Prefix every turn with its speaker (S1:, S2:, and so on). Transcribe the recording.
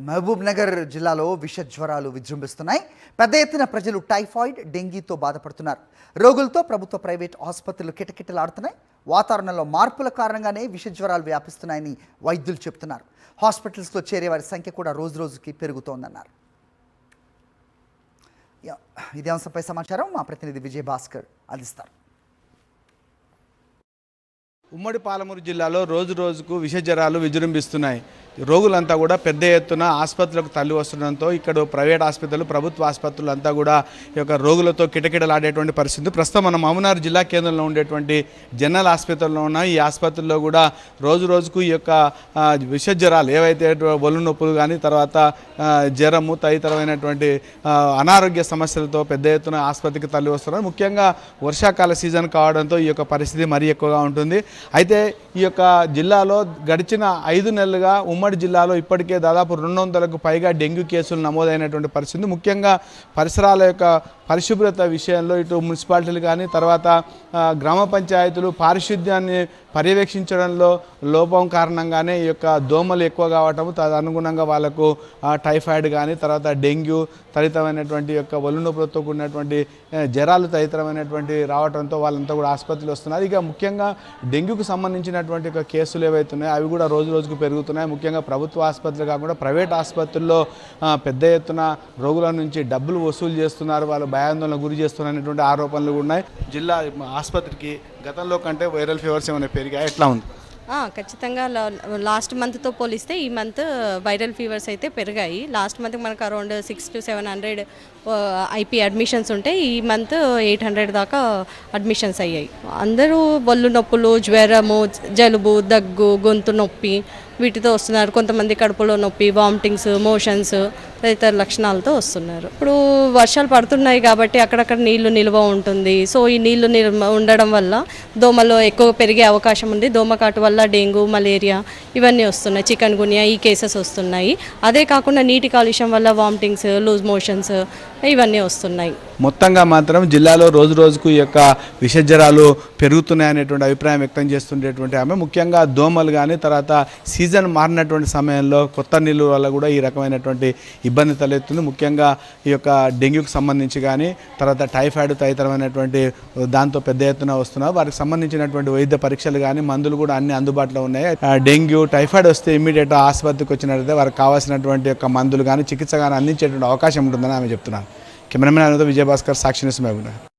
S1: మహబూబ్ నగర్ జిల్లాలో విష జ్వరాలు విజృంభిస్తున్నాయి. పెద్ద ఎత్తున ప్రజలు టైఫాయిడ్, డెంగీతో బాధపడుతున్నారు. రోగులతో ప్రభుత్వ, ప్రైవేట్ ఆసుపత్రులు కిటకిటలాడుతున్నాయి. వాతావరణంలో మార్పుల కారణంగానే విష జ్వరాలు వ్యాపిస్తున్నాయని వైద్యులు చెబుతున్నారు. హాస్పిటల్స్లో చేరే వారి సంఖ్య కూడా రోజురోజుకి పెరుగుతోందన్నారు. ఇదే అంశంపై సమాచారం మా ప్రతినిధి విజయ్ భాస్కర్ అందిస్తారు.
S2: ఉమ్మడి పాలమూరు జిల్లాలో రోజు రోజుకు విష జ్వరాలు విజృంభిస్తున్నాయి. రోగులంతా కూడా పెద్ద ఎత్తున ఆసుపత్రులకు తల్లి వస్తుండడంతో ఇక్కడ ప్రైవేట్ ఆసుపత్రులు, ప్రభుత్వ ఆసుపత్రులు అంతా కూడా ఈ యొక్క రోగులతో కిటకిటలాడేటువంటి పరిస్థితి. ప్రస్తుతం మనం మహబూబ్నగర్ జిల్లా కేంద్రంలో ఉండేటువంటి జనరల్ ఆసుపత్రుల్లో ఉన్నాయి. ఈ ఆసుపత్రుల్లో కూడా రోజు రోజుకు ఈ యొక్క విష జ్వరాలు ఏవైతే ఒళ్ళు నొప్పులు కానీ, తర్వాత జ్వరము తదితరమైనటువంటి అనారోగ్య సమస్యలతో పెద్ద ఎత్తున ఆసుపత్రికి తల్లి వస్తున్నారు. ముఖ్యంగా వర్షాకాల సీజన్ కావడంతో ఈ యొక్క పరిస్థితి మరీ ఎక్కువగా ఉంటుంది. అయితే ఈ యొక్క జిల్లాలో గడిచిన 5 నెలలుగా ఉమ్మడి జిల్లాలో ఇప్పటికే దాదాపు 200కు పైగా డెంగ్యూ కేసులు నమోదైనటువంటి పరిస్థితి. ముఖ్యంగా పరిసరాల యొక్క పరిశుభ్రత విషయంలో ఇటు మున్సిపాలిటీలు కానీ, తర్వాత గ్రామ పంచాయతీలు పారిశుద్ధ్యాన్ని పర్యవేక్షించడంలో లోపం కారణంగానే ఈ యొక్క దోమలు ఎక్కువ కావటము, తదనుగుణంగా వాళ్ళకు టైఫాయిడ్ కానీ, తర్వాత డెంగ్యూ తదితరమైనటువంటి యొక్క ఒళ్ళు నొప్పులతో కూడినటువంటి జ్వరాలు తదితరమైనటువంటి రావడంతో వాళ్ళంతా కూడా ఆసుపత్రులు వస్తున్నారు. ఇక ముఖ్యంగా డెంగ్యూకు సంబంధించినటువంటి ఒక కేసులు ఏవైతే ఉన్నాయో అవి కూడా రోజు రోజుకు పెరుగుతున్నాయి. ముఖ్యంగా ప్రభుత్వ ఆసుపత్రులు కాకుండా ప్రైవేట్ ఆసుపత్రుల్లో పెద్ద ఎత్తున రోగుల నుంచి డబ్బులు వసూలు చేస్తున్నారు, వాళ్ళు భయాందోళన గురి చేస్తున్నటువంటి ఆరోపణలు ఉన్నాయి. జిల్లా ఆసుపత్రికి గతంలో కంటే వైరల్ ఫీవర్స్ ఏమైనా పెరిగాయి, ఎట్లా ఉంది?
S3: ఖచ్చితంగా లాస్ట్ మంత్తో పోలిస్తే ఈ మంత్ వైరల్ ఫీవర్స్ అయితే పెరిగాయి. లాస్ట్ మంత్ మనకు అరౌండ్ 600 to 700 ఐపీ అడ్మిషన్స్ ఉంటే ఈ మంత్ 800 దాకా అడ్మిషన్స్ అయ్యాయి. అందరూ ఒళ్ళు నొప్పులు, జ్వరము, జలుబు, దగ్గు, గొంతు నొప్పి వీటితో వస్తున్నారు. కొంతమంది కడుపులో నొప్పి, వామిటింగ్స్, మోషన్స్ తదితర లక్షణాలతో వస్తున్నారు. ఇప్పుడు వర్షాలు పడుతున్నాయి కాబట్టి అక్కడక్కడ నీళ్లు నిల్వ ఉంటుంది. సో ఈ నీళ్లు ఉండడం వల్ల దోమలు ఎక్కువ పెరిగే అవకాశం ఉంది. దోమకాటు వల్ల డెంగ్యూ, మలేరియా ఇవన్నీ వస్తున్నాయి. చికెన్ గున్యా ఈ కేసెస్ వస్తున్నాయి. అదే కాకుండా నీటి కాలుష్యం వల్ల వామిటింగ్స్, లూజ్ మోషన్స్ ఇవన్నీ వస్తున్నాయి.
S2: మొత్తంగా మాత్రం జిల్లాలో రోజు రోజుకు ఈ యొక్క విష జ్వరాలు పెరుగుతున్నాయనేటువంటి అభిప్రాయం వ్యక్తం చేస్తుండేటువంటి ఆమె, ముఖ్యంగా దోమలు కానీ, తర్వాత సీజన్ మారినటువంటి సమయంలో కొత్త నీళ్ళు వల్ల కూడా ఈ రకమైనటువంటి ఇబ్బంది తలెత్తుంది. ముఖ్యంగా ఈ యొక్క డెంగ్యూకి సంబంధించి కానీ, తర్వాత టైఫాయిడ్ తదితరమైనటువంటి దాంతో పెద్ద ఎత్తున వస్తున్నారు. వారికి సంబంధించినటువంటి వైద్య పరీక్షలు కానీ, మందులు కూడా అన్ని అందుబాటులో ఉన్నాయి. డెంగ్యూ, టైఫాయిడ్ వస్తే ఇమ్మీడియట్గా ఆసుపత్రికి వచ్చినట్లయితే వారికి కావాల్సినటువంటి యొక్క మందులు కానీ, చికిత్స కానీ అందించేటువంటి అవకాశం ఉంటుందని ఆమె చెప్తున్నారు. కెమెరామెన్ విజయభాస్కర్, సాక్షి న్యూస్, మహబూబ్నగర్.